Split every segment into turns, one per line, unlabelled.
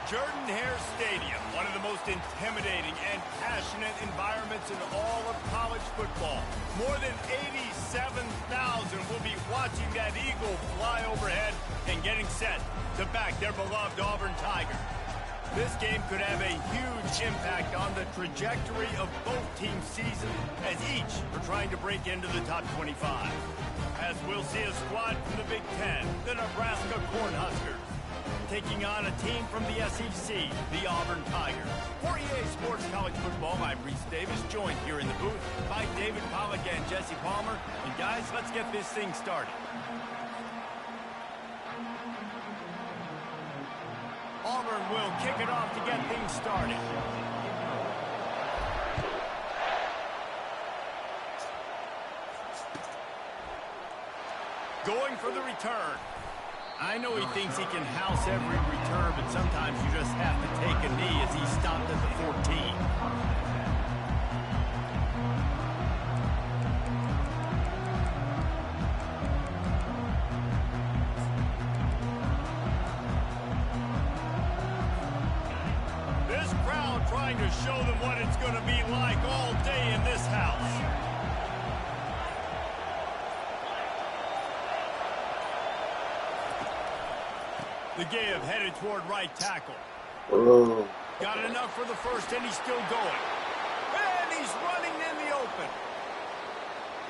Jordan-Hare Stadium, one of the most intimidating and passionate environments in all of college football. More than 87,000 will be watching that eagle fly overhead and getting set to back their beloved Auburn Tigers. This game could have a huge impact on the trajectory of both teams' seasons as each are trying to break into the top 25. As we'll see a squad from the Big Ten, the Nebraska Cornhuskers, taking on a team from the SEC, the Auburn Tigers. For EA Sports College Football, I'm Reese Davis, joined here in the booth by David Pollack and Jesse Palmer. And guys, let's get this thing started. Auburn will kick it off to get things started. Going for the return. I know he thinks he can house every return, but sometimes you just have to take a knee as he stopped at the 14. This crowd trying to show them what it's going to be like all day in this house. The Gav headed toward right tackle.
Oh.
Got enough for the first, and he's still going. And he's running in the open.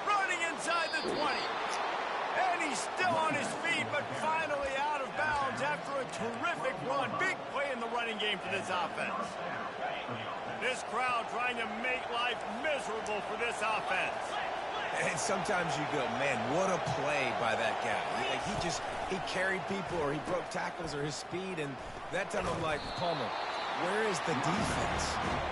Running inside the 20. And he's still on his feet, but finally out of bounds after a terrific run. Big play in the running game for this offense. This crowd trying to make life miserable for this offense.
And sometimes you go, man, what a play by that guy. He carried people, or he broke tackles, or his speed, and that time I'm like, Palmer, where is the defense?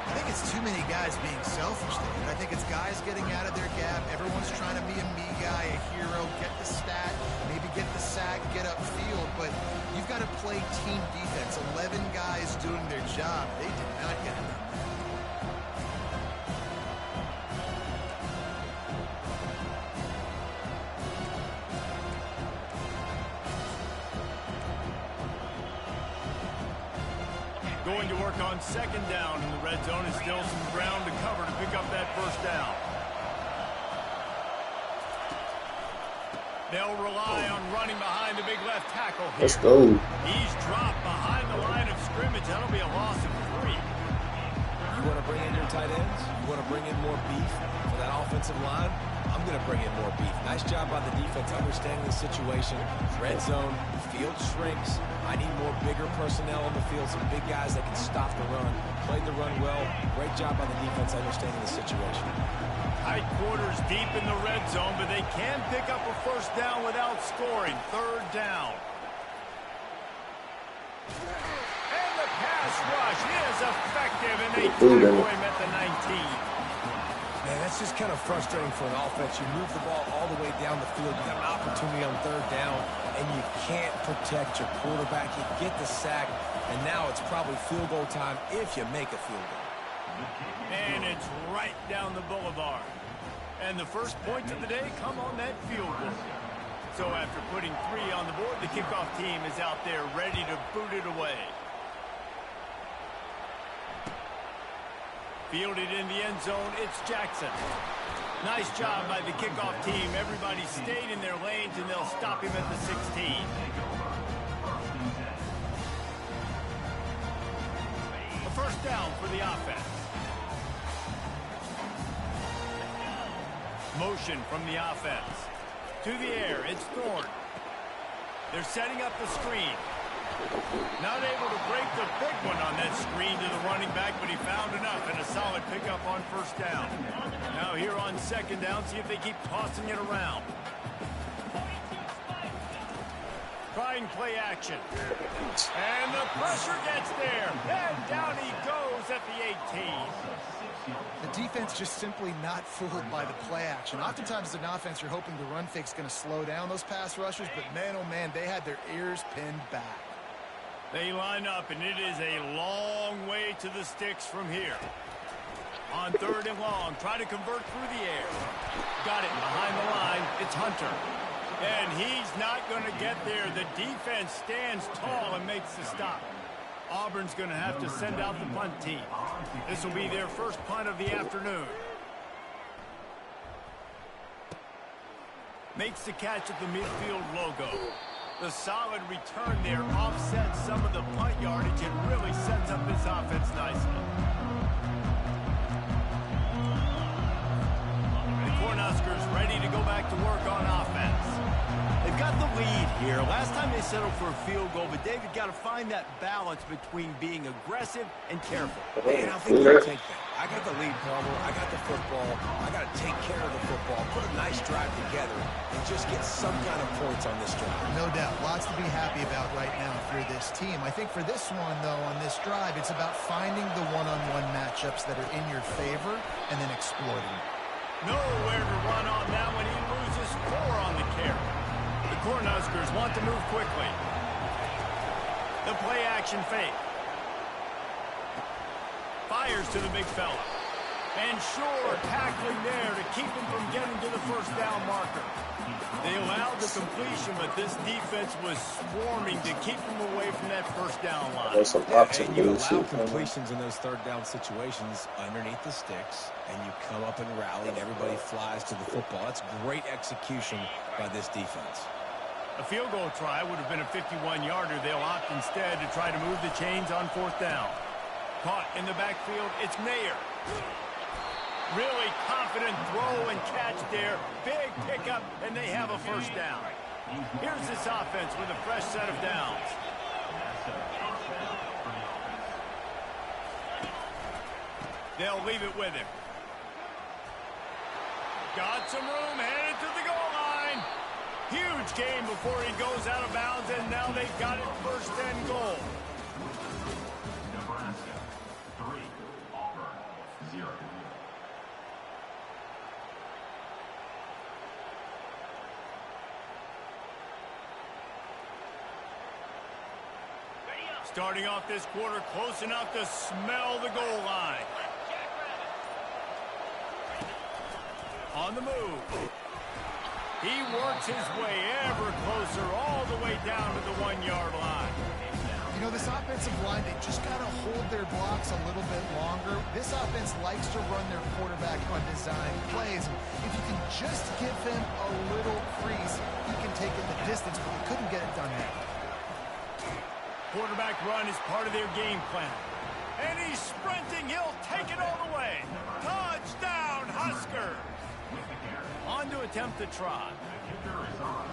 I think it's too many guys being selfish there. I think it's guys getting out of their gap. Everyone's trying to be a me guy, a hero, get the stat, maybe get the sack, get upfield, but you've got to play team defense. 11 guys doing their job. They did not get it done.
Going to work on second down in the red zone. Is still some ground to cover to pick up that first down. They'll rely on running behind the big left tackle here.
Let's go.
He's dropped behind the line of scrimmage. That'll be a loss of 3.
You want to bring in your tight ends? You want to bring in more beef for that offensive line? I'm going to bring in more beef. Nice job by the defense understanding the situation. Red zone, field shrinks. I need more bigger personnel on the field, some big guys that can stop the run. Played the run well. Great job by the defense understanding the situation.
Tight quarters deep in the red zone, but they can pick up a first down without scoring. Third down. And the pass rush is effective, and they tackle him at the 19.
Man, that's just kind of frustrating for an offense. You move the ball all the way down the field. You have an opportunity on third down, and you can't protect your quarterback. You get the sack, and now it's probably field goal time if you make a field goal.
And it's right down the boulevard. And the first points of the day come on that field goal. So after putting 3 on the board, the kickoff team is out there ready to boot it away. Fielded in the end zone, it's Jackson. Nice job by the kickoff team. Everybody stayed in their lanes, and they'll stop him at the 16. A first down for the offense. Motion from the offense. To the air, it's Thorne. They're setting up the screen. Not able to break the big one on that screen to the running back, but he found enough and a solid pickup on first down. Now here on second down, see if they keep tossing it around. Trying play action. And the pressure gets there. And down he goes at the 18.
The defense just simply not fooled by the play action. Oftentimes as an offense, you're hoping the run fake's going to slow down those pass rushers, but man, oh man, they had their ears pinned back.
They line up, and it is a long way to the sticks from here. On 3rd and long, try to convert through the air. Got it behind the line. It's Hunter. And he's not going to get there. The defense stands tall and makes the stop. Auburn's going to have to send out the punt team. This will be their first punt of the afternoon. Makes the catch at the midfield logo. The solid return there offsets some of the punt yardage and really sets up this offense nicely. The Cornhuskers ready to go back to work on offense. They've got the lead here. Last time they settled for a field goal, but David got to find that balance between being aggressive and careful.
And I think they'll take that. I got the lead, Palmer. I got the football. I got to take care of the football, put a nice drive together, and just get some kind of points on this drive.
No doubt. Lots to be happy about right now if you're this team. I think for this one, though, on this drive, it's about finding the one-on-one matchups that are in your favor and then exploiting it.
Nowhere to run on that when he loses 4 on the carry. The Cornhuskers want to move quickly. The play action fake. Fires to the big fella. And sure, tackling there to keep him from getting to the first down marker. They allowed the completion, but this defense was swarming to keep him away from that first down line.
And you allow completions in those 3rd down situations underneath the sticks, and you come up and rally, and everybody flies to the football. That's great execution by this defense.
A field goal try would have been a 51-yarder. They'll opt instead to try to move the chains on 4th down. Caught in the backfield, it's Mayer. Really confident throw and catch there. Big pickup, and they have a first down. Here's this offense with a fresh set of downs. They'll leave it with him. Got some room, headed to the goal line. Huge game before he goes out of bounds, and now they've got it 1st and goal.
Nebraska 3, Auburn 0.
Starting off this quarter close enough to smell the goal line. On the move. He works his way ever closer all the way down to the 1-yard line.
You know, this offensive line, they just got to hold their blocks a little bit longer. This offense likes to run their quarterback on design plays. If you can just give him a little crease, he can take it the distance, but he couldn't get it done there.
Quarterback run is part of their game plan. And he's sprinting. He'll take it all the way. Touchdown, Husker. On to attempt the trot.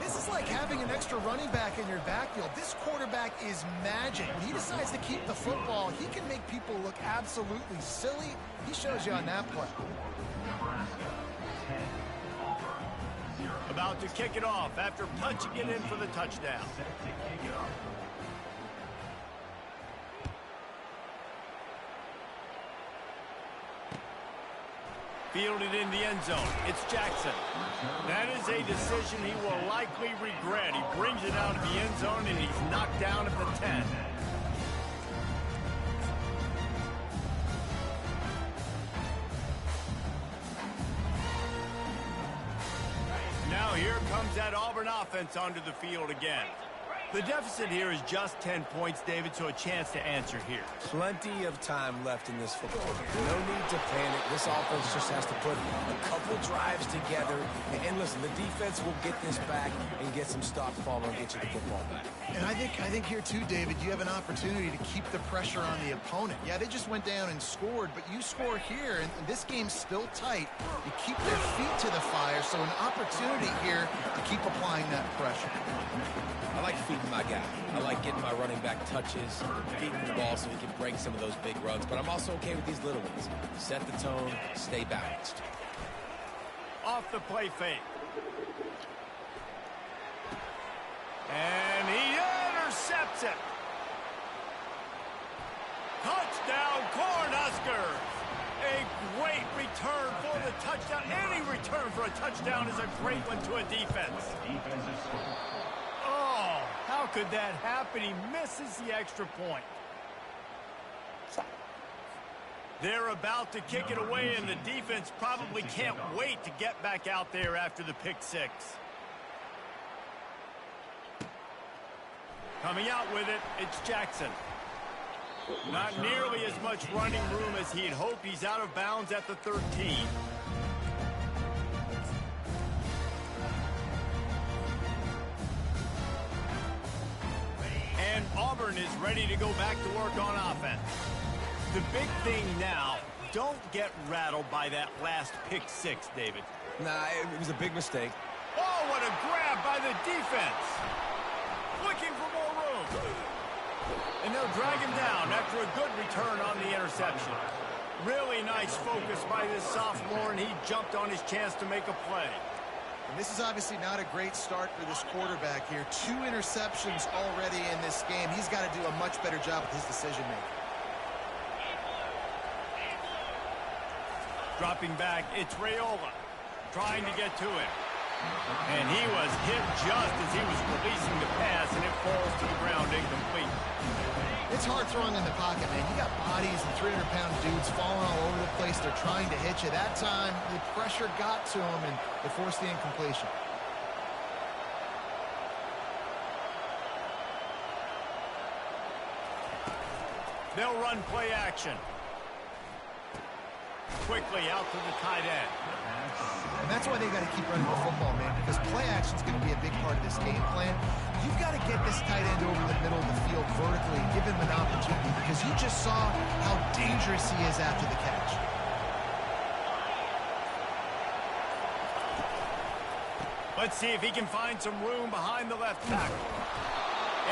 This is like having an extra running back in your backfield. This quarterback is magic. When he decides to keep the football, he can make people look absolutely silly. He shows you on that play.
About to kick it off after punching it in for the touchdown. Fielded in the end zone. It's Jackson. That is a decision he will likely regret. He brings it out of the end zone, and he's knocked down at the 10. Now here comes that Auburn offense onto the field again. The deficit here is just 10 points, David, so a chance to answer here.
Plenty of time left in this football game. No need to panic. This offense just has to put a couple drives together. And listen, the defense will get this back and get some stops, Palmer, and get you the football back.
And I think here too, David, you have an opportunity to keep the pressure on the opponent. Yeah, they just went down and scored, but you score here, and this game's still tight. You keep their feet to the fire, so an opportunity here to keep applying that pressure.
I like feeding my guy. I like getting my running back touches, feeding the ball so he can break some of those big runs. But I'm also okay with these little ones. Set the tone, stay balanced.
Off the play fake. And he gets it. Touchdown, Cornhuskers! A great return for the touchdown. Any return for a touchdown is a great one to a defense. Oh, how could that happen? He misses the extra point. They're about to kick it away, and the defense probably can't wait to get back out there after the pick six. Coming out with it, it's Jackson. Not nearly as much running room as he'd hoped. He's out of bounds at the 13. And Auburn is ready to go back to work on offense. The big thing now, don't get rattled by that last pick six, David.
Nah, it was a big mistake.
Oh, what a grab by the defense. Looking for more room. And they'll drag him down after a good return on the interception. Really nice focus by this sophomore, and he jumped on his chance to make a play.
And this is obviously not a great start for this quarterback here. 2 interceptions already in this game. He's got to do a much better job with his decision-making.
Dropping back, it's Raiola trying to get to him. And he was hit just as he was releasing the pass, and it falls to the ground incomplete.
It's hard throwing in the pocket, man. You got bodies and 300-pound dudes falling all over the place. They're trying to hit you. That time, the pressure got to him, and it forced the incompletion.
They'll run play action. Quickly out to the tight end.
And that's why they got to keep running the football, man, because play action is going to be a big part of this game plan. You've got to get this tight end over the middle of the field vertically and give him an opportunity, because you just saw how dangerous he is after the catch.
Let's see if he can find some room behind the left tackle.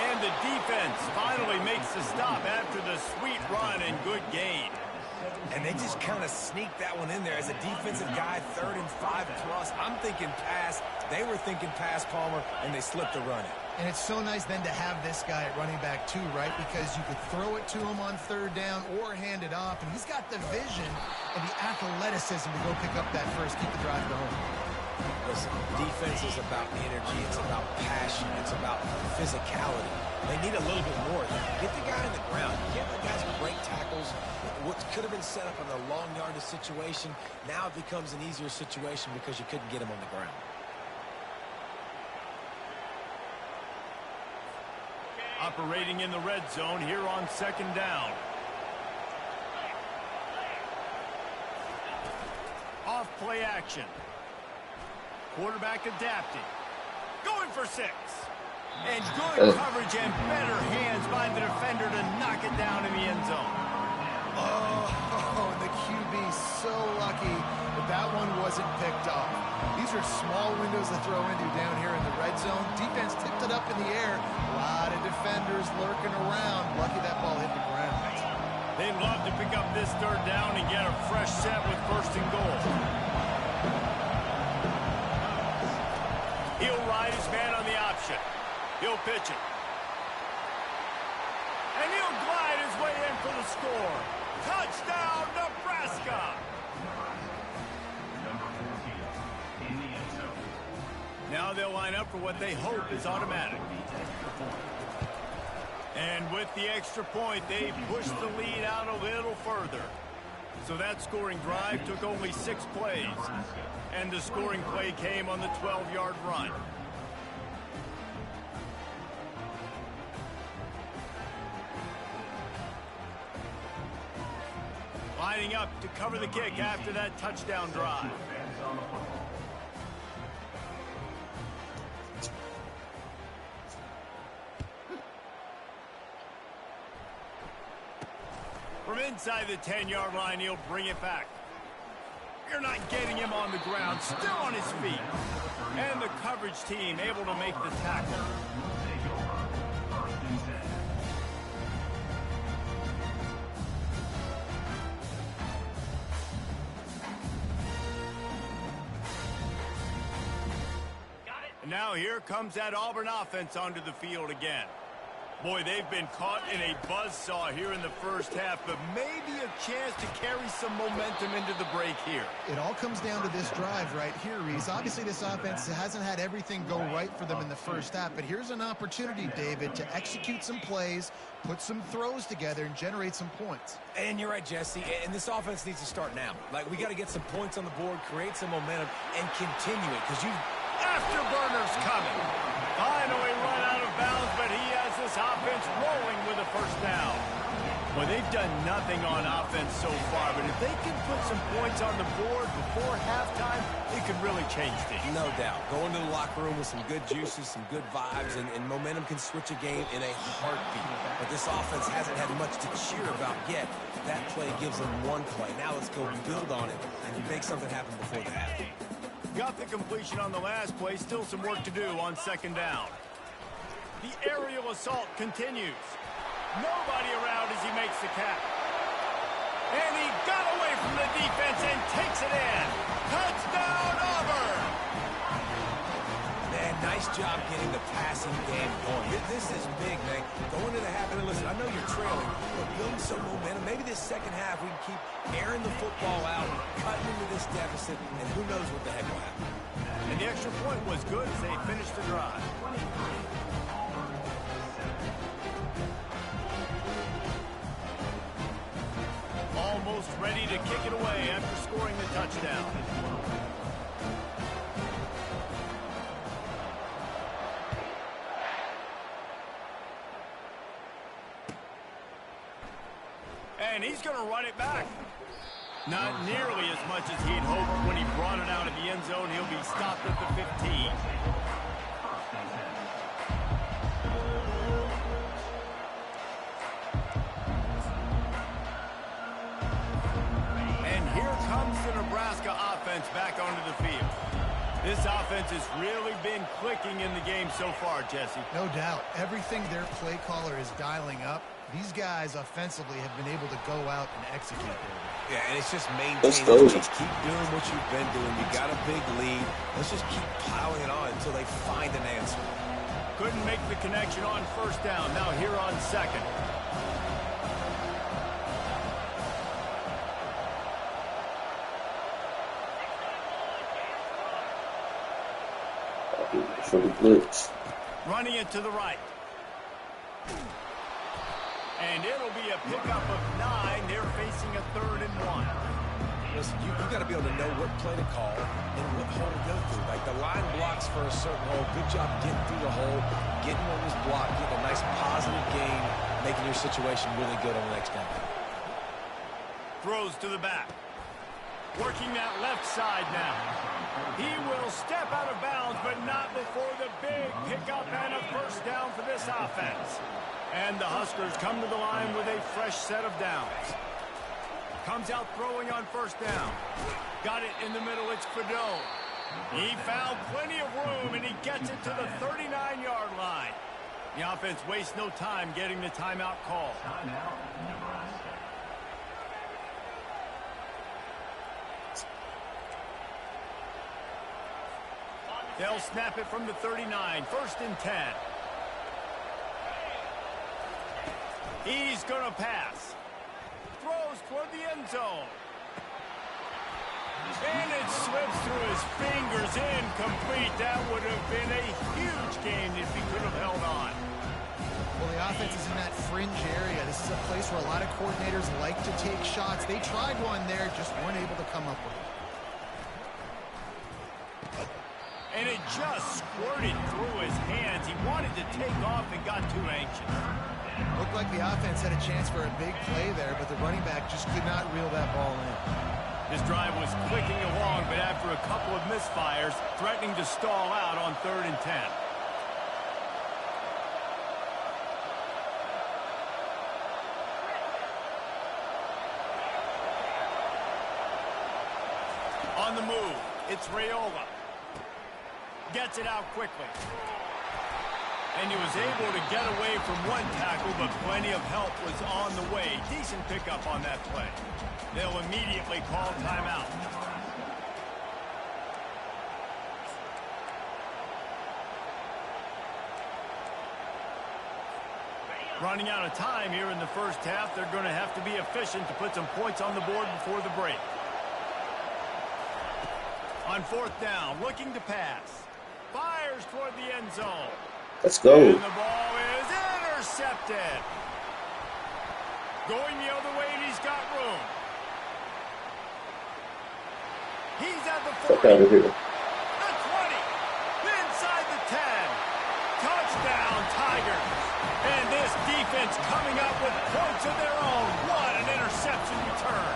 And the defense finally makes the stop after the sweet run and good gain.
And they just kind of sneaked that one in there as a defensive guy, 3rd and 5+. I'm thinking pass. They were thinking pass, Palmer, and they slipped the run.
And it's so nice then to have this guy at running back too, right? Because you could throw it to him on 3rd down or hand it off. And he's got the vision and the athleticism to go pick up that first, keep the drive going.
Listen, defense is about energy. It's about passion. It's about physicality. They need a little bit more of that. Get the guy on the ground. You can't let guys break tackles. What could have been set up in a long yardage situation, now it becomes an easier situation because you couldn't get him on the ground.
Operating in the red zone here on 2nd down. Off play action. Quarterback adapting. Going for 6. And good coverage and better hands by the defender to knock it down in the end zone.
Oh, the QB so lucky that one wasn't picked off. These are small windows to throw into down here in the red zone. Defense tipped it up in the air. A lot of defenders lurking around. Lucky that ball hit the ground.
They'd love to pick up this 3rd down and get a fresh set with 1st and goal. He'll ride his man on the option. He'll pitch it. And he'll glide his way in for the score. Touchdown, Nebraska!
Number 14 in the end zone.
Now they'll line up for what they hope is automatic. And with the extra point, they pushed the lead out a little further. So that scoring drive took only 6 plays. And the scoring play came on the 12-yard run. Lining up to cover the kick after that touchdown drive. From inside the 10-yard line, he'll bring it back. You're not getting him on the ground, still on his feet. And the coverage team able to make the tackle. And now here comes that Auburn offense onto the field again. Boy, they've been caught in a buzzsaw here in the first half, but maybe a chance to carry some momentum into the break here.
It all comes down to this drive right here, Reese. Obviously, this offense hasn't had everything go right for them in the first half, but here's an opportunity, David, to execute some plays, put some throws together, and generate some points.
And you're right, Jesse, and this offense needs to start now. Like, we got to get some points on the board, create some momentum, and continue it, because
Afterburners coming. Finally run out of bounds, but he has this offense rolling with a first down. Well, they've done nothing on offense so far, but if they can put some points on the board before halftime, it could really change things.
No doubt. Go into the locker room with some good juices, some good vibes, and momentum can switch a game in a heartbeat. But this offense hasn't had much to cheer about yet. That play gives them one play. Now let's go build on it and make something happen before the half.
Got the completion on the last play. Still some work to do on second down. The aerial assault continues. Nobody around as he makes the catch. And he got away from the defense and takes it in. Touchdown, Auburn!
Man, nice job getting the passing game going. This is big, man. Go into the half, and listen, I know you're trailing, but building some momentum. Maybe this second half we can keep airing the football out, cutting into this deficit, and who knows what the heck will happen.
And the extra point was good as they finished the drive. Almost ready to kick it away after scoring the touchdown. And he's going to run it back. Not nearly as much as he'd hoped when he brought it out of the end zone. He'll be stopped at the 15. And here comes the Nebraska offense back onto the field. This offense has really been clicking in the game so far, Jesse.
No doubt. Everything their play caller is dialing up, these guys offensively have been able to go out and execute there.
Yeah, and it's just maintaining. Just keep doing what you've been doing. You got a big lead. Let's just keep piling it on until they find an answer.
Couldn't make the connection on first down. Now here on second.
For the blitz.
Running it to the right. And it'll be a pickup of 9. They're facing a 3rd and 1.
Listen, you got to be able to know what play to call and what hole to go through. Like the line blocks for a certain hole. Good job getting through the hole, getting what was blocked, getting a nice positive gain, making your situation really good on the next down.
Throws to the back. Working that left side now. He will step out of bounds, but not before the big pickup and a first down for this offense. And the Huskers come to the line with a fresh set of downs. Comes out throwing on first down. Got it in the middle. It's Fedone. He found plenty of room, and he gets it to the 39-yard line. The offense wastes no time getting the timeout call. They'll snap it from the 39. 1st and 10. He's going to pass. Throws toward the end zone. And it slips through his fingers. Incomplete. That would have been a huge gain if he could have held on.
Well, the offense is in that fringe area. This is a place where a lot of coordinators like to take shots. They tried one there, just weren't able to come up with it.
And it just squirted through his hands. He wanted to take off and got too anxious.
Looked like the offense had a chance for a big play there, but the running back just could not reel that ball in.
This drive was clicking along, but after a couple of misfires, threatening to stall out on 3rd and 10. On the move, it's Raiola. Gets it out quickly. And he was able to get away from one tackle, but plenty of help was on the way. Decent pickup on that play. They'll immediately call timeout. Running out of time here in the first half. They're going to have to be efficient to put some points on the board before the break. On fourth down, looking to pass. Fires toward the end zone.
Let's go.
And the ball is intercepted. Going the other way, and he's got room. He's at the 40.
Fuck out of here.
The 20. Inside the 10. Touchdown, Tigers. And this defense coming up with points of their own. What an interception return.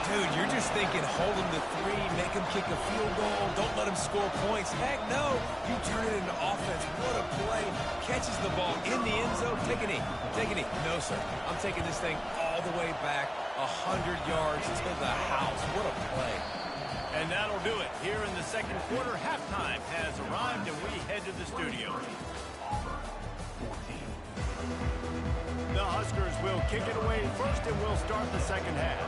Dude, you're just thinking hold him to 3, make him kick a field goal, don't let him score points. Heck no, you turn it into offense. What a play. Catches the ball in the end zone. Take a knee. Take a knee. No, sir. I'm taking this thing all the way back 100 yards to the house. What a play.
And that'll do it. Here in the second quarter, halftime has arrived, and we head to the studio. The Huskers will kick it away first, and we'll start the second half.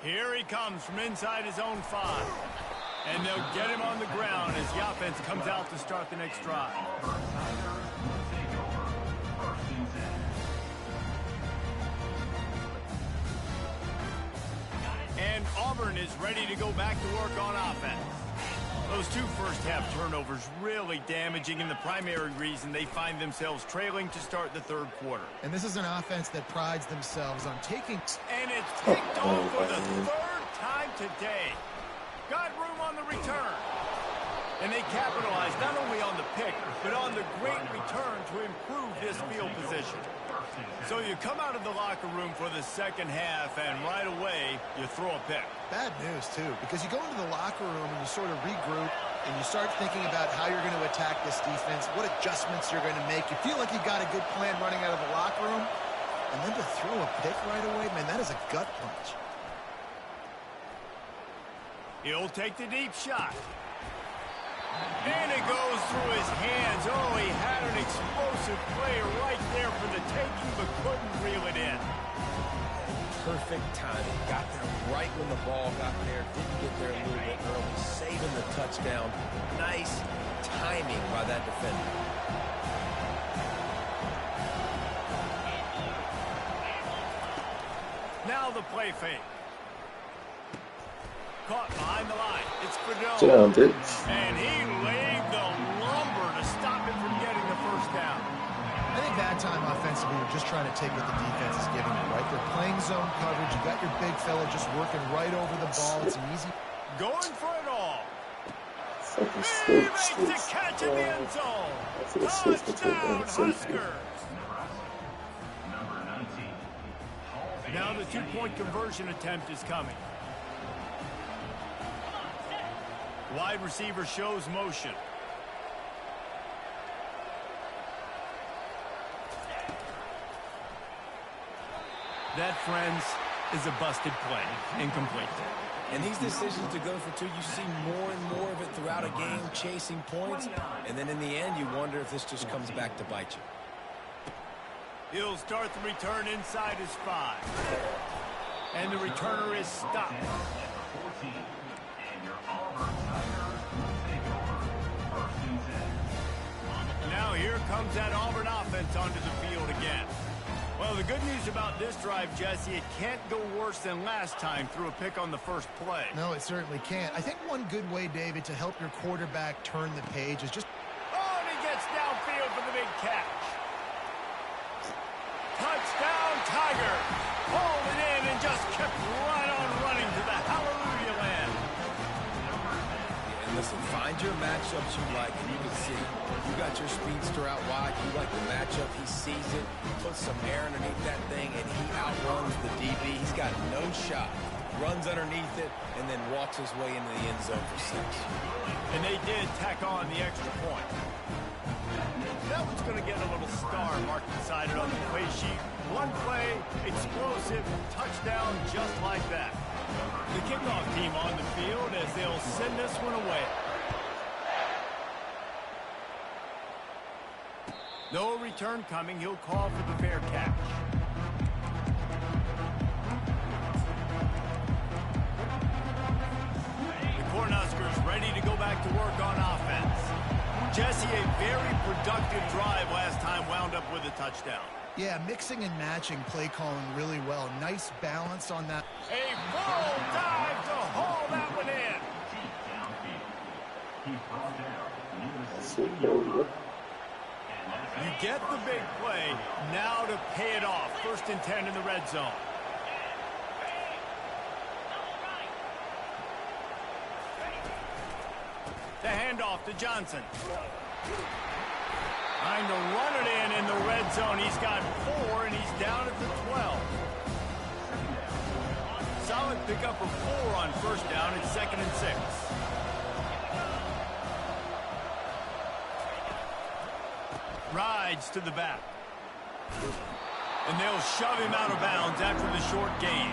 Here he comes from inside his own 5. And they'll get him on the ground as the offense comes out to start the next drive. And Auburn is ready to go back to work on offense. Those 2 first-half turnovers really damaging, and the primary reason they find themselves trailing to start the third quarter.
And this is an offense that prides themselves on taking...
And it's picked off for the 3rd time today. Got room on the return. And they capitalized not only on the pick, but on the great return to improve this field position. So you come out of the locker room for the second half, and right away, you throw a pick.
Bad news, too, because you go into the locker room and you sort of regroup, and you start thinking about how you're going to attack this defense, what adjustments you're going to make. You feel like you got a good plan running out of the locker room, and then to throw a pick right away, man, that is a gut punch.
He'll take the deep shot. And it goes through his hands. Oh, he had an explosive play right there for the taking, but couldn't reel it in.
Perfect timing. Got there right when the ball got there. Didn't get there a little bit early. Saving the touchdown. Nice timing by that defender.
Now the play fake. Caught behind the line. It's Fidel.
Sit down, bitch.
And he laid the lumber to stop it from getting the first down.
I think that time offensively, you're just trying to take what the defense is giving you, right? They're playing zone coverage. You got your big fella just working right over the ball. It's an easy...
Going for it all.
Fucking
He
scoop,
makes the catch in the end zone. Touchdown, Huskers. Now the 2-point conversion attempt is coming. Wide receiver shows motion. That, friends, is a busted play. Incomplete.
And these decisions to go for 2, you see more and more of it throughout a game, chasing points. And then in the end, you wonder if this just comes back to bite you.
He'll start the return inside his 5. And the returner is stopped. Now here comes that Auburn offense onto the field again. Well, the good news about this drive, Jesse, it can't go worse than last time through a pick on the first play.
No, it certainly can't. I think one good way, David, to help your quarterback turn the page is just...
Oh, and he gets downfield for the big catch. Touchdown, Tigers. Pulled it in and just kept right on running to the hallelujah land.
And listen, find your matchups you like, and you can see you got your speedster out wide. You like the matchup. He sees it, puts some air underneath that thing, and he outruns the DB. He's got no shot. Runs underneath it, and then walks his way into the end zone for 6.
And they did tack on the extra point. That one's going to get a little star marked beside it on the play sheet. One play, explosive, touchdown just like that. The kickoff team on the field as they'll send this one away. No return coming. He'll call for the fair catch. The Cornhuskers ready to go back to work Jesse, a very productive drive last time wound up with a touchdown.
Yeah, mixing and matching play calling really well. Nice balance on that.
A full dive to haul that one in.
That's it, baby.
You get the big play. Now to pay it off. 1st and 10 in the red zone. The handoff to Johnson. Trying to run it in the red zone. He's got 4, and he's down at the 12. Solid pickup of 4 on 1st down. It's 2nd and 6. Rides to the back. And they'll shove him out of bounds after the short gain.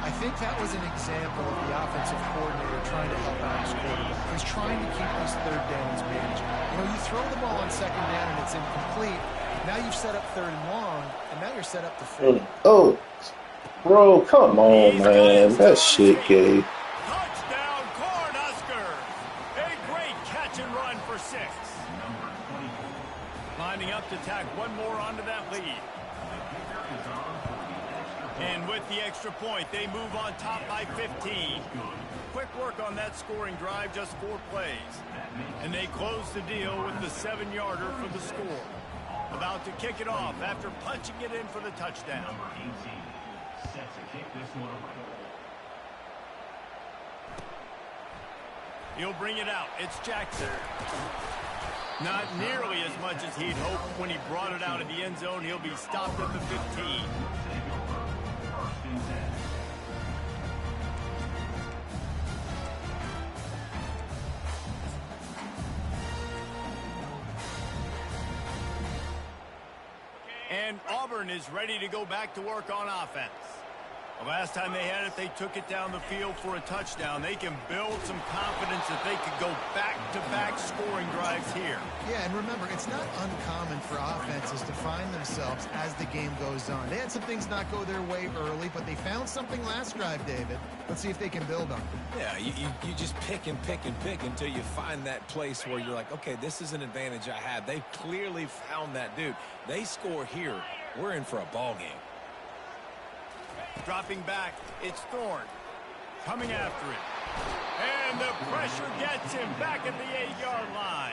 I think that was an example of the offensive coordinator trying to help out his quarterback. He's trying to keep these 3rd downs manageable. You know, you throw the ball on 2nd down and it's incomplete. Now you've set up 3rd and long, and now you're set up to 4th.
Oh, bro, come on, man. That shit, Gabe.
Touchdown, Cornhuskers. A great catch and run for 6. Lining up to tack one more onto that lead. And with the extra point, they move on top by 15. Quick work on that scoring drive, just 4 plays. And they close the deal with the 7-yarder for the score. About to kick it off after punching it in for the touchdown.
Number 18 set to kick this one away.
He'll bring it out. It's Jackson. Not nearly as much as he'd hoped when he brought it out of the end zone. He'll be stopped at the 15. And Auburn is ready to go back to work on offense. The last time they had it, they took it down the field for a touchdown. They can build some confidence that they could go back-to-back scoring drives here.
Yeah, and remember, it's not uncommon for offenses to find themselves as the game goes on. They had some things not go their way early, but they found something last drive, David. Let's see if they can build on it.
Yeah, you just pick and pick and pick until you find that place where you're like, okay, this is an advantage I have. They clearly found that dude. They score here. We're in for a ball game.
Dropping back, it's Thorne. Coming after it. And the pressure gets him back at the 8-yard line.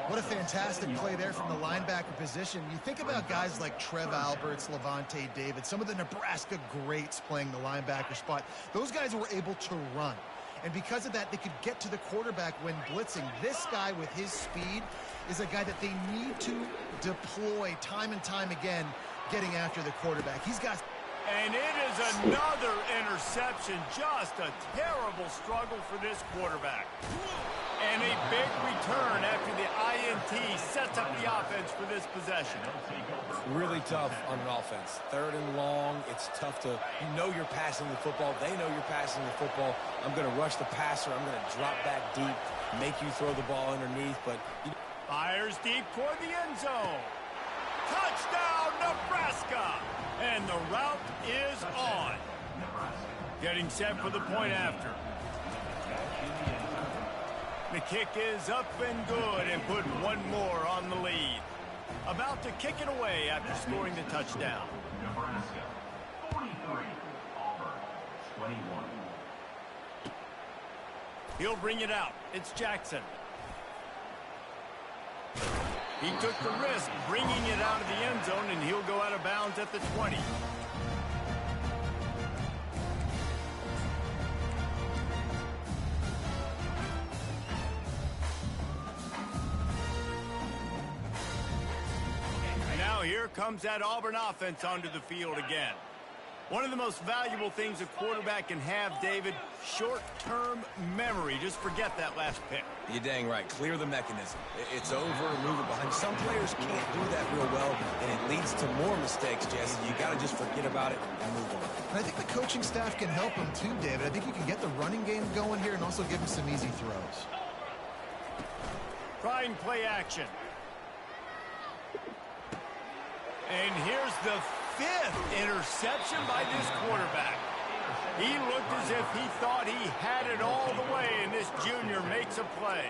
What a fantastic play there from the linebacker position. You think about guys like Trev Alberts, Levante David, some of the Nebraska greats playing the linebacker spot. Those guys were able to run. And because of that, they could get to the quarterback when blitzing. This guy with his speed is a guy that they need to deploy time and time again, getting after the quarterback. He's got...
And it is another interception. Just a terrible struggle for this quarterback. And a big return after the INT sets up the offense for this possession.
Really tough on an offense. 3rd and long. It's tough to, you know you're passing the football. They know you're passing the football. I'm going to rush the passer. I'm going to drop back deep, make you throw the ball underneath. But
fires deep toward the end zone. Touchdown, Nebraska! And the route is on. Getting set for the point after. The kick is up and good and put one more on the lead. About to kick it away after scoring the touchdown.
Nebraska 43, Auburn 21.
He'll bring it out. It's Jackson. He took the risk bringing it out of the end zone, and he'll go out of bounds at the 20. And now here comes that Auburn offense onto the field again. One of the most valuable things a quarterback can have, David, short-term memory. Just forget that last pick.
you're dang right. Clear the mechanism. It's over and move it behind. Some players can't do that real well, and it leads to more mistakes, Jesse. You got to just forget about it and move on.
And I think the coaching staff can help him too, David. I think you can get the running game going here and also give him some easy throws.
Try and play action. And here's the 5th interception by this quarterback. He looked as if he thought he had it all the way, and this junior makes a play.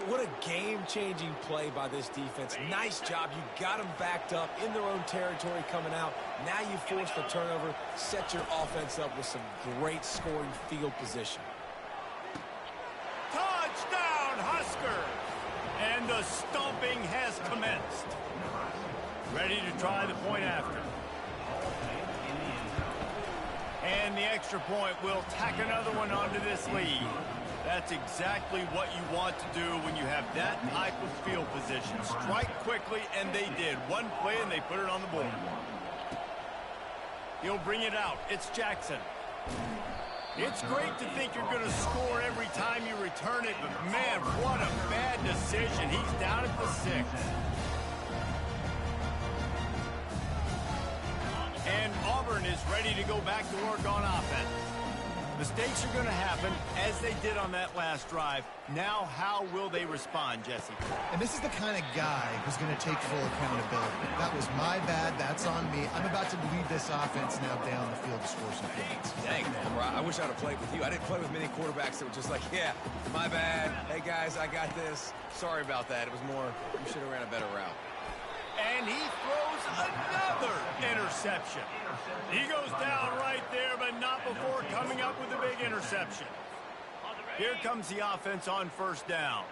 What a game-changing play by this defense. Nice job. You got them backed up in their own territory coming out. Now you force the turnover, set your offense up with some great scoring field position.
Touchdown, Huskers! And the stomping has commenced. Ready to try the point after. And the extra point will tack another one onto this lead. That's exactly what you want to do when you have that type of field position. Strike quickly, and they did. One play, and they put it on the board. He'll bring it out. It's Jackson. It's great to think you're going to score every time you return it, but, man, what a bad decision. He's down at the 6. And Auburn is ready to go back to work on offense. Mistakes are going to happen, as they did on that last drive. Now, how will they respond, Jesse?
And this is the kind of guy who's going to take full accountability. That was my bad. That's on me. I'm about to lead this offense now down the field to score some points.
Dang, man, I wish I'd have played with you. I didn't play with many quarterbacks that were just like, yeah, my bad. Hey, guys, I got this. Sorry about that. It was more, you should have ran a better route.
And he throws another interception. He goes down right there, but not before coming up with a big interception. Here comes the offense on first down.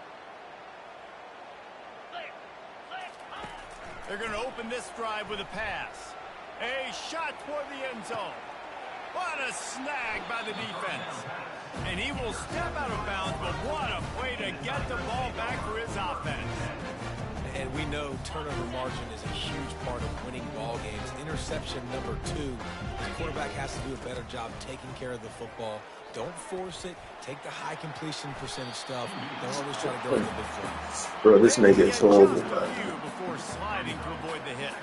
They're going to open this drive with a pass. A shot toward the end zone. What a snag by the defense. And he will step out of bounds, but what a play to get the ball back for his offense.
And we know turnover margin is a huge part of winning ball games. Interception number 2. The quarterback has to do a better job taking care of the football. Don't force it. Take the high completion percentage stuff. Don't always try to go to the big play.
Bro, this nigga is horrible.
Before sliding to avoid the hit.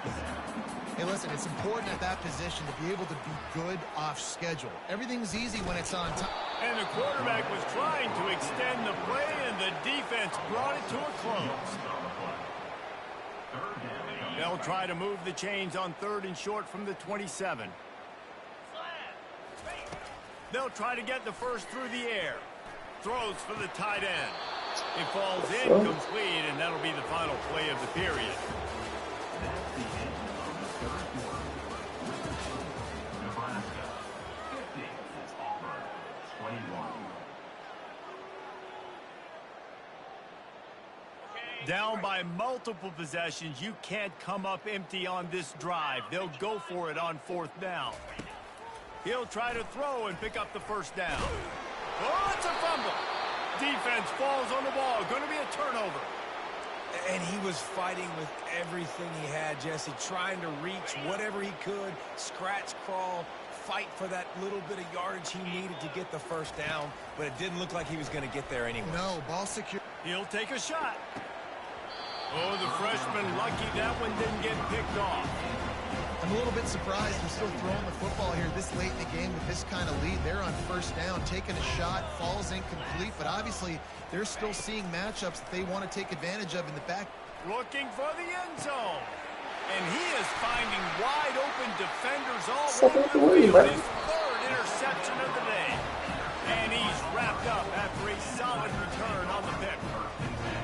Hey, listen, it's important at that position to be able to be good off schedule. Everything's easy when it's on time.
And the quarterback was trying to extend the play, and the defense brought it to a close. They'll try to move the chains on 3rd and short from the 27. They'll try to get the first through the air. Throws for the tight end. It falls incomplete, and that'll be the final play of the period.
Nebraska 50, Auburn 21.
Down by multiple possessions, you can't come up empty on this drive. They'll go for it on 4th down. He'll try to throw and pick up the first down. Oh, it's a fumble. Defense falls on the ball. Going to be a turnover.
And he was fighting with everything he had, Jesse, trying to reach whatever he could, scratch, crawl, fight for that little bit of yardage he needed to get the first down, but it didn't look like he was going to get there anyway.
No, ball secure.
He'll take a shot. Oh, the freshman lucky that one didn't get picked off.
I'm a little bit surprised they're still throwing the football here this late in the game with this kind of lead. They're on first down, taking a shot, falls incomplete, but obviously they're still seeing matchups that they want to take advantage of in the back.
Looking for the end zone. And he is finding wide open defenders all over the field. His 3rd interception of the day. And he's wrapped up after a solid return on the pick.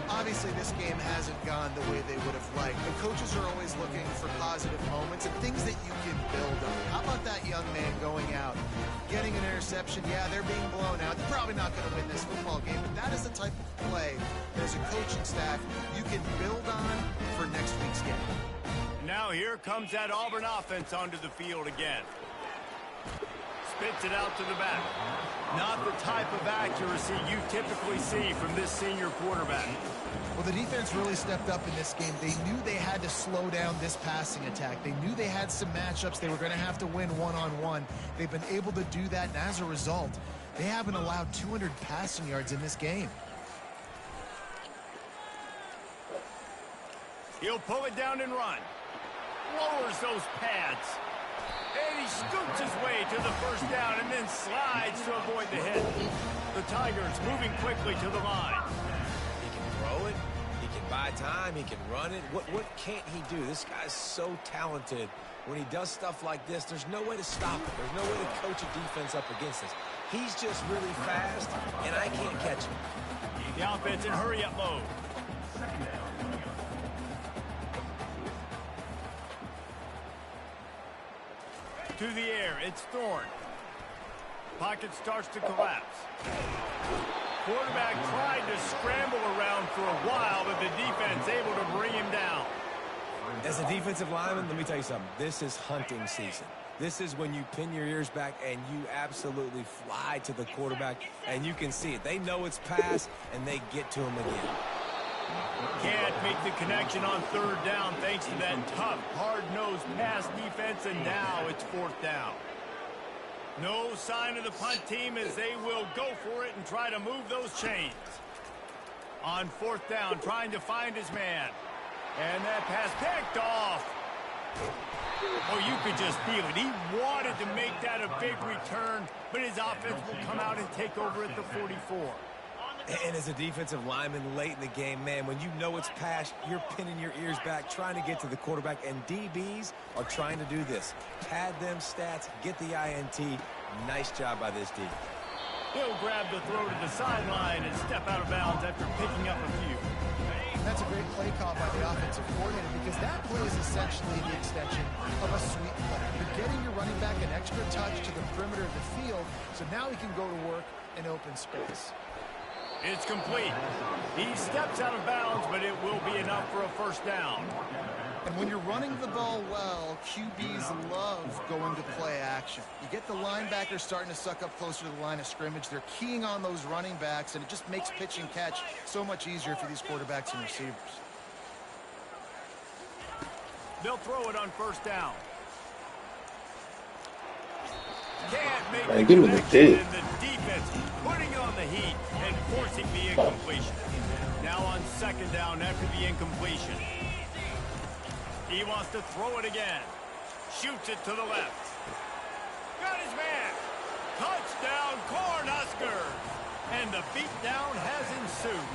Obviously, this game hasn't gone the way they would have liked. The coaches are always looking for positive moments and things that you can build on. How about that young man going out, getting an interception? Yeah, they're being blown out. They're probably not going to win this football game, but that is the type of play that as a coaching staff you can build on for next week's game.
Now here comes that Auburn offense onto the field again. Spits it out to the back. Not the type of accuracy you typically see from this senior quarterback.
Well, the defense really stepped up in this game. They knew they had to slow down this passing attack. They knew they had some matchups they were going to have to win one-on-one. They've been able to do that, and as a result, they haven't allowed 200 passing yards in this game.
He'll pull it down and run. Lowers those pads. And he scoots his way to the first down and then slides to avoid the hit. The Tigers moving quickly to the line.
He can throw it. He can buy time. He can run it. What can't he do? This guy's so talented. When he does stuff like this, there's no way to stop it. There's no way to coach a defense up against this. He's just really fast, and I can't catch him.
The offense in hurry-up mode. To the air, it's Thorne. Pocket starts to collapse. Quarterback tried to scramble around for a while, but the defense able to bring him down.
As a defensive lineman, let me tell you something. This is hunting season. This is when you pin your ears back and you absolutely fly to the quarterback, and you can see it. They know it's pass, and they get to him again.
Can't make the connection on third down thanks to that tough, hard-nosed pass defense, and now it's fourth down. No sign of the punt team as they will go for it and try to move those chains. On fourth down, trying to find his man. And that pass picked off. Oh, you could just feel it. He wanted to make that a big return, but his offense will come out and take over at the 44.
And as a defensive lineman late in the game, man, when you know it's past, you're pinning your ears back, trying to get to the quarterback, and DBs are trying to do this. Pad them stats, get the INT. Nice job by this D.
He'll grab the throw to the sideline and step out of bounds after picking up a few.
That's a great play call by the offensive coordinator because that play is essentially the extension of a sweep play. You're getting your running back an extra touch to the perimeter of the field, so now he can go to work in open space.
It's complete. He steps out of bounds, but it will be enough for a first down.
And when you're running the ball well, QBs love going to play action. You get the linebackers starting to suck up closer to the line of scrimmage. They're keying on those running backs, and it just makes pitch and catch so much easier for these quarterbacks and receivers.
They'll throw it on first down. Can't make
Man,
the
give me the
connection,
dick.
and the defense putting on the heat and forcing the incompletion. Now on second down after the incompletion. He wants to throw it again. Shoots it to the left. Got his man. Touchdown, Cornhuskers. And the beatdown has ensued.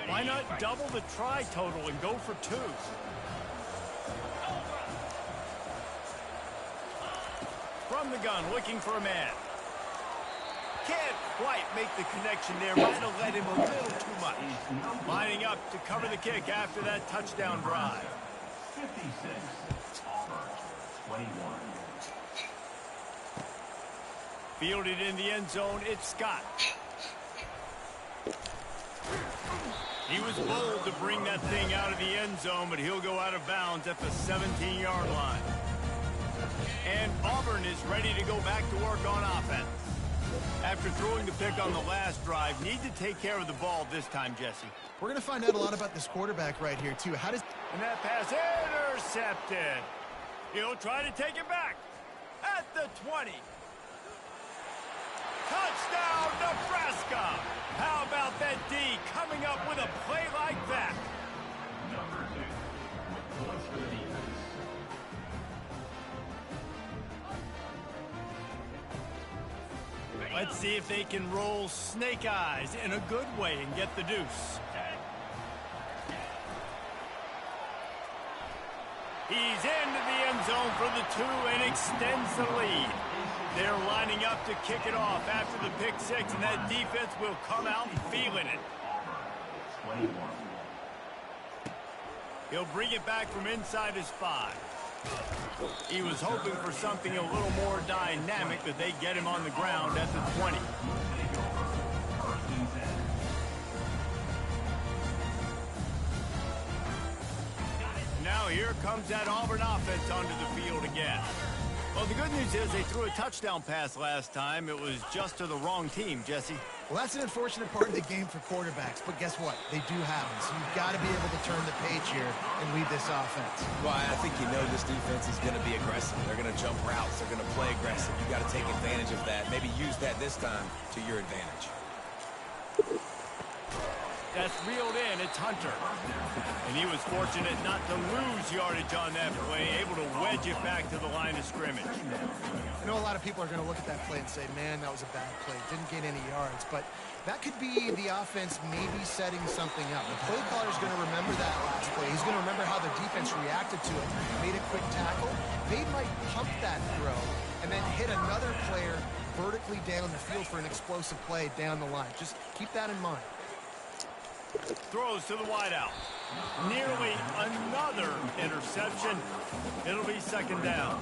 Why not double the try total and go for two? From the gun, looking for a man. Can't quite make the connection there. Might have let him a little too much. Lining up to cover the kick after that touchdown drive.
56, Auburn, 21.
Fielded in the end zone, it's Scott. He was bold to bring that thing out of the end zone, but he'll go out of bounds at the 17-yard line. And Auburn is ready to go back to work on offense. After throwing the pick on the last drive, need to take care of the ball this time, Jesse.
We're going to find out a lot about this quarterback right here, too.
And that pass intercepted. He'll try to take it back at the 20. Touchdown, Nebraska! How about that D coming up with a play like that?
Number 2, with points for the defense.
Let's see if they can roll snake eyes in a good way and get the deuce. He's into the end zone for the 2 and extends the lead. They're lining up to kick it off after the pick 6, and that defense will come out feeling it.
21.
He'll bring it back from inside his 5. He was hoping for something a little more dynamic, but they get him on the ground at the 20. Now here comes that Auburn offense onto the field again. Well, the good news is they threw a touchdown pass last time. It was just to the wrong team, Jesse.
Well, that's an unfortunate part of the game for quarterbacks, but guess what? They do happen, so you've got to be able to turn the page here and lead this offense.
Well, I think you know this defense is going to be aggressive. They're going to jump routes. They're going to play aggressive. You got to take advantage of that. Maybe use that this time to your advantage.
That's reeled in. It's Hunter. And he was fortunate not to lose yardage on that play, able to wedge it back to the line of scrimmage.
I know a lot of people are going to look at that play and say, man, that was a bad play. Didn't get any yards. But that could be the offense maybe setting something up. The play caller is going to remember that last play. He's going to remember how the defense reacted to it, made a quick tackle, they might pump that throw and then hit another player vertically down the field for an explosive play down the line. Just keep that in mind.
Throws to the wideout. Nearly another interception. It'll be second down.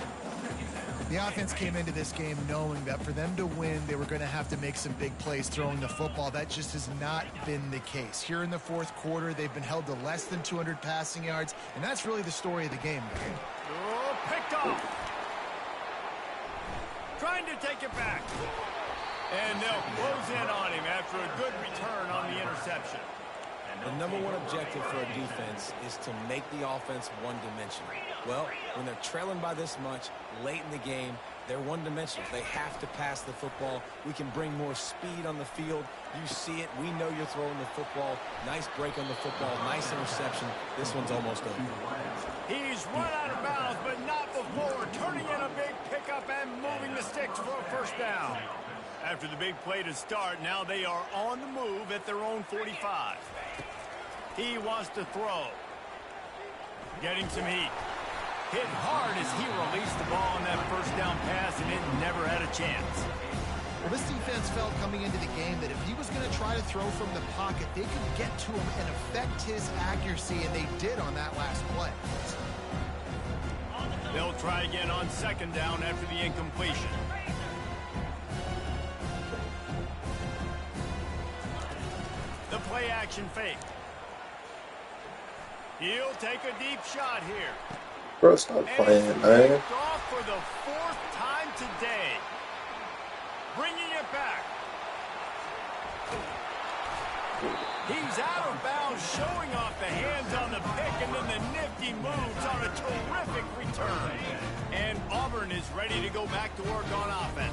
The offense came into this game knowing that for them to win, they were going to have to make some big plays throwing the football. That just has not been the case. Here in the fourth quarter, they've been held to less than 200 passing yards, and that's really the story of the game.
Oh, picked off. Trying to take it back. And they'll close in on him after a good return on the interception.
The number one objective for a defense is to make the offense one-dimensional. Well, when they're trailing by this much late in the game, they're one-dimensional. They have to pass the football. We can bring more speed on the field. You see it. We know you're throwing the football. Nice break on the football. Nice interception. This one's almost over.
He's run out of bounds, but not before turning in a big pickup and moving the sticks for a first down. After the big play to start, now they are on the move at their own 45. He wants to throw. Getting some heat. Hit hard as he released the ball on that first down pass, and it never had a chance.
Well, this defense felt coming into the game that if he was going to try to throw from the pocket, they could get to him and affect his accuracy, and they did on that last play.
They'll try again on second down after the incompletion. The play action fake. He'll take a deep shot here.
Bro, stop playing, man.
Off for the fourth time today. Bringing it back. He's out of bounds, showing off the hands on the pick, and then the nifty moves on a terrific return. And Auburn is ready to go back to work on offense.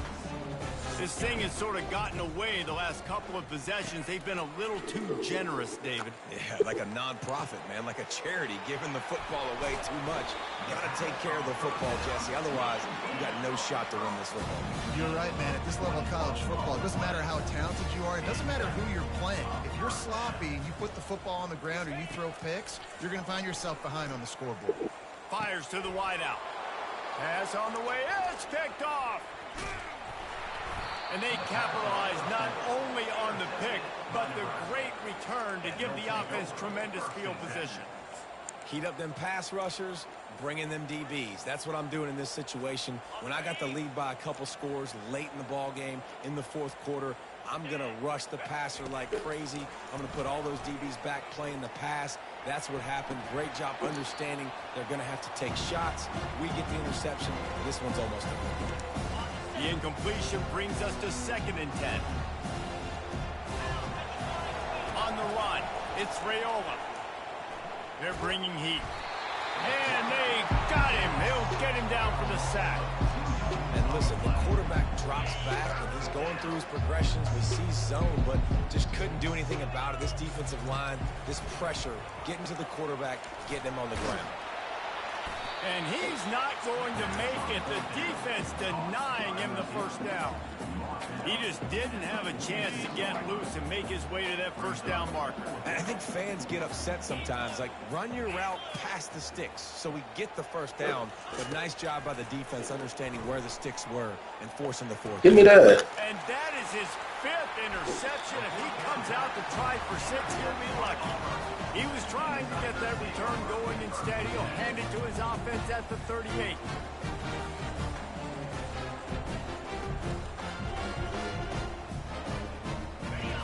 This thing has sort of gotten away the last couple of possessions. They've been a little too generous, David.
Yeah, like a non-profit, man, like a charity, giving the football away too much. You got to take care of the football, Jesse. Otherwise, you got no shot to win this football game.
You're right, man. At this level of college football, it doesn't matter how talented you are. It doesn't matter who you're playing. If you're sloppy and you put the football on the ground or you throw picks, you're going to find yourself behind on the scoreboard.
Fires to the wideout. Pass on the way. It's picked off. And they capitalize not only on the pick, but the great return to give the offense tremendous field position.
Heat up them pass rushers, bring in them DBs. That's what I'm doing in this situation. When I got the lead by a couple scores late in the ball game, in the fourth quarter, I'm going to rush the passer like crazy. I'm going to put all those DBs back playing the pass. That's what happened. Great job understanding they're going to have to take shots. We get the interception. This one's almost over.
The incompletion brings us to 2nd and 10. On the run, it's Raiola. They're bringing heat. And they got him. They'll get him down for the sack.
And listen, the quarterback drops back and he's going through his progressions. We see zone, but just couldn't do anything about it. This defensive line, this pressure, getting to the quarterback, getting him on the ground.
And he's not going to make it. The defense denying him the first down. He just didn't have a chance to get loose and make his way to that first down marker.
And I think fans get upset sometimes. Like, run your route past the sticks so we get the first down. But nice job by the defense understanding where the sticks were and forcing the fourth.
Give me that.
And that is his 5th interception. If he comes out to try for 6, he'll be lucky. He was trying to get that return going. Instead, he'll hand it to his offense at the 38.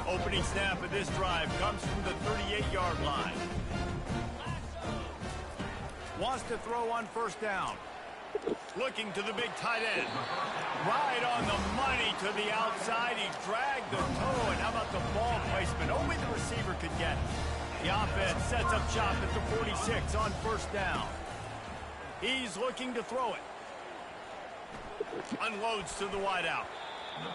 Opening snap of this drive comes from the 38-yard line. Wants to throw on first down. Looking to the big tight end. Right on the money to the outside. He dragged the toe. And how about the ball placement? Only the receiver could get it. The offense sets up shop at the 46 on first down. He's looking to throw it. Unloads to the wideout.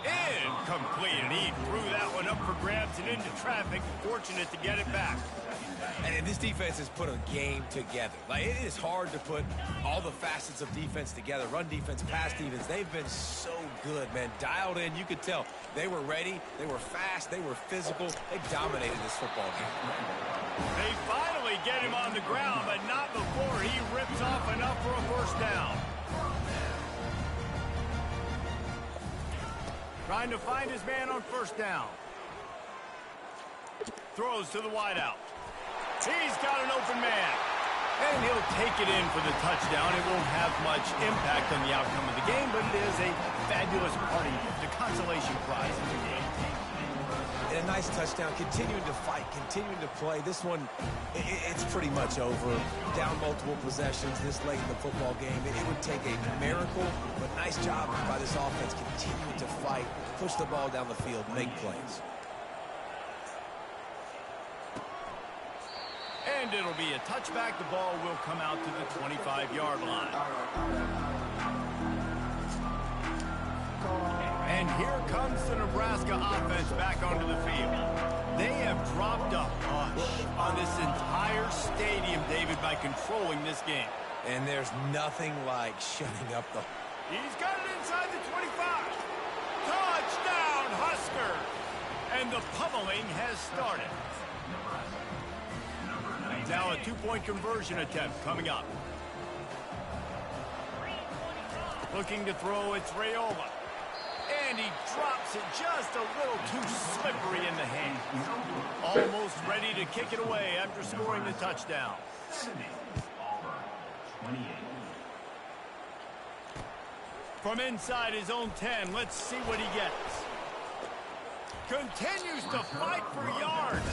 Incomplete, and he threw that one up for grabs and into traffic. Fortunate to get it back.
And this defense has put a game together. Like, it is hard to put all the facets of defense together. Run defense, pass defense. They've been so good, man. Dialed in. You could tell they were ready. They were fast. They were physical. They dominated this football game.
They finally get him on the ground, but not before he rips off enough for a first down. Trying to find his man on first down. Throws to the wideout. He's got an open man. And he'll take it in for the touchdown. It won't have much impact on the outcome of the game, but it is a fabulous parting gift, a consolation prize in the game.
And a nice touchdown, continuing to fight, continuing to play. This one, it's pretty much over. Down multiple possessions this late in the football game. It would take a miracle, but nice job by this offense continuing to fight, push the ball down the field, make plays.
And it'll be a touchback. The ball will come out to the 25-yard line. And here comes the Nebraska offense back onto the field. They have dropped a hush on this entire stadium, David, by controlling this game.
And there's nothing like shutting up the...
He's got it inside the 25. Touchdown, Huskers! And the pummeling has started. Now a two-point conversion attempt coming up. Looking to throw, it's Raiola. And he drops it just a little too slippery in the hand. Almost ready to kick it away after scoring the touchdown. From inside his own 10, let's see what he gets. Continues to fight for yards.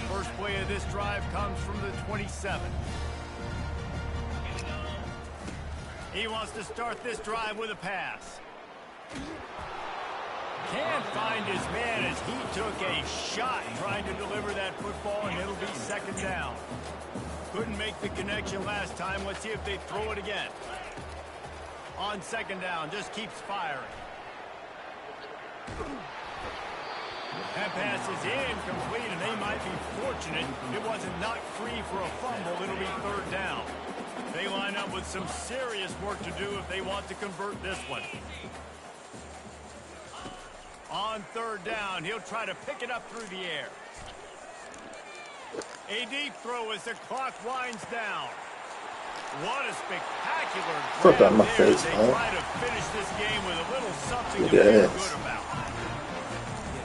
First play of this drive comes from the 27. He wants to start this drive with a pass. Can't find his man as he took a shot trying to deliver that football, and it'll be second down. Couldn't make the connection last time. Let's see if they throw it again. On second down, just keeps firing. That pass is incomplete, and they might be fortunate it wasn't knocked free for a fumble. It'll be third down. They line up with some serious work to do if they want to convert this one. On third down, he'll try to pick it up through the air. A deep throw as the clock winds down. What a spectacular grab there as they try to finish this game with a little something to feel good about.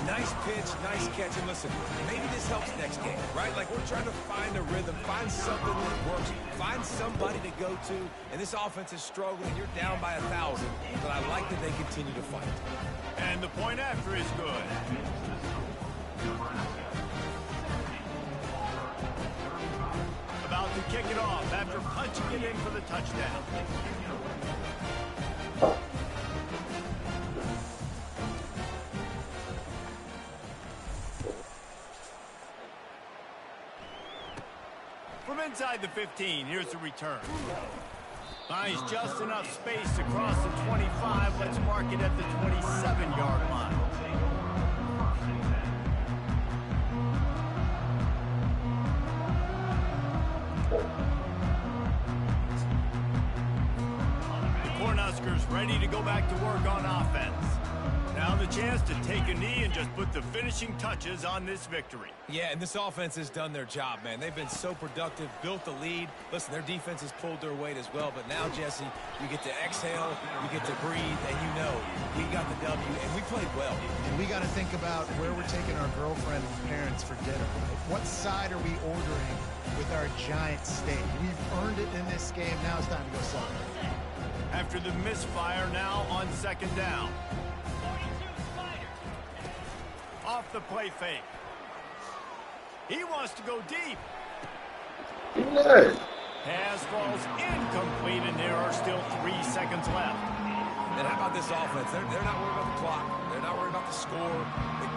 Nice pitch, nice catch, and listen, maybe this helps next game, right? Like we're trying to find a rhythm, find something that works, find somebody to go to, and this offense is struggling. You're down by 1,000, but I like that they continue to fight.
And the point after is good. About to kick it off after punching it in for the touchdown. From inside the 15, here's the return. Finds just enough space across the 25. Let's mark it at the 27-yard line. The Cornhuskers ready to go back to work on offense. Now the chance to take a knee and just put the finishing touches on this victory.
Yeah, and this offense has done their job, man. They've been so productive, built the lead. Listen, their defense has pulled their weight as well. But now, Jesse, you get to exhale, you get to breathe, and you know we got the W, and we played well.
And we got to think about where we're taking our girlfriend and parents for dinner. Right? What side are we ordering with our giant steak? We've earned it in this game. Now it's time to go celebrate.
After the misfire, now on second down. Off the play fake. He wants to go deep.
Yeah.
Pass falls incomplete, and there are still 3 seconds left.
And how about this offense? They're not worried about the clock. They're not worried about the score.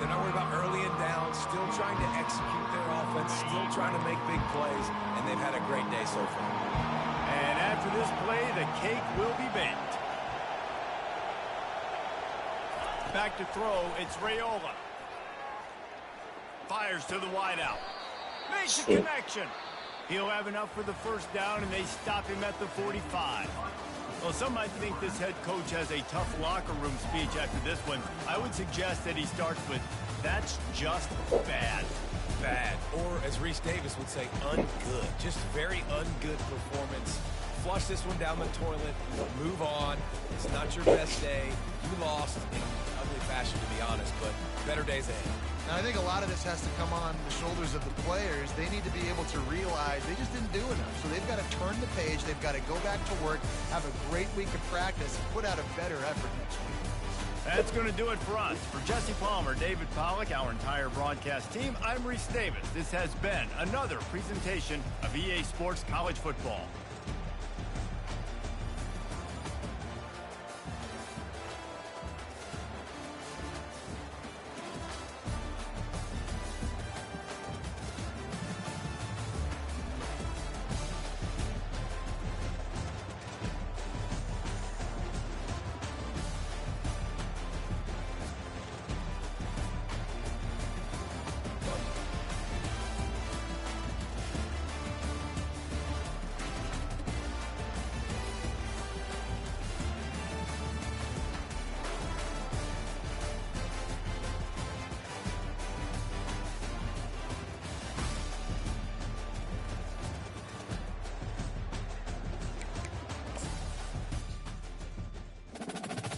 They're not worried about early and down. Still trying to execute their offense. Still trying to make big plays. And they've had a great day so far.
And after this play, the cake will be baked. Back to throw, it's Raiola. Fires to the wideout. Makes a connection. He'll have enough for the first down, and they stop him at the 45. Well, some might think this head coach has a tough locker room speech after this one. I would suggest that he starts with, "That's just bad."
Bad. Or, as Reese Davis would say, ungood. Just very ungood performance flush this one down the toilet, move on. It's not your best day. You lost in ugly fashion, to be honest, but better days ahead.
And I think a lot of this has to come on the shoulders of the players. They need to be able to realize they just didn't do enough. So they've got to turn the page. They've got to go back to work, have a great week of practice, and put out a better effort next week.
That's going to do it for us. For Jesse Palmer, David Pollack, our entire broadcast team, I'm Reese Davis. This has been another presentation of EA Sports College Football.